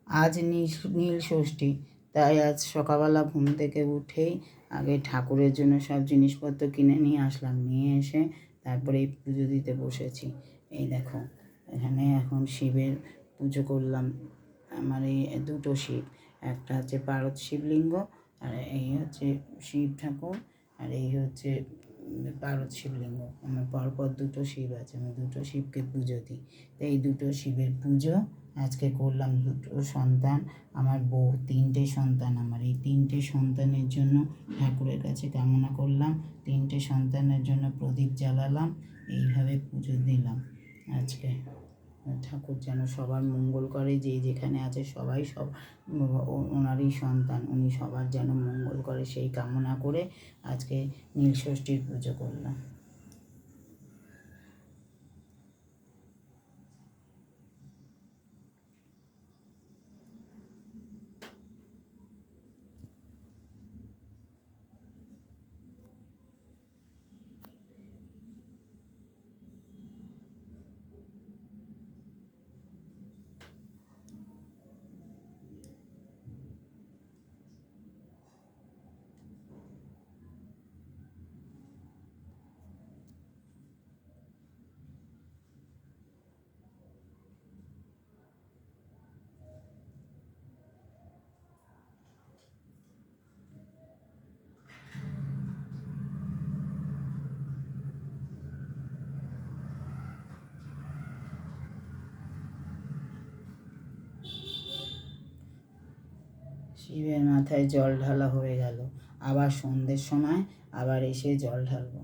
আজ নীল ষষ্ঠী, তাই আজ সকালবেলা ঘুম থেকে উঠেই আগে ঠাকুরের জন্য সব জিনিসপত্র কিনে নিয়ে আসলাম, নিয়ে এসে তারপরে এই পুজো দিতে বসেছি। এই দেখো, এখানে এখন শিবের পুজো করলাম। আমার এই দুটো শিব, একটা হচ্ছে পার্বতী শিবলিঙ্গ, আর এই হচ্ছে শিব ঠাকুর, আর এই হচ্ছে পার্বতী শিবলিঙ্গ। আমার পরপর দুটো শিব আছে, আমি দুটো শিবকে পুজো দিই। তো এই দুটো শিবের পুজো আজকে করলাম। দুটো সন্তান, আমার বউ, তিনটে সন্তান আমার, এই তিনটে সন্তানের জন্য ঠাকুরের কাছে কামনা করলাম, তিনটে সন্তানের জন্য প্রদীপ জ্বালালাম, এইভাবে পুজো দিলাম আজকে। ঠাকুর যেন সবার মঙ্গল করে, যে যেখানে আছে সবাই সব ওনারই সন্তান, উনি সবার যেন মঙ্গল করে সেই কামনা করে আজকে নীলষষ্ঠীর পুজো করলাম। শিবের মাথায় জল ঢালা হয়ে গেল, আবার সন্ধ্যের সময় আবার এসে জল ঢালবো।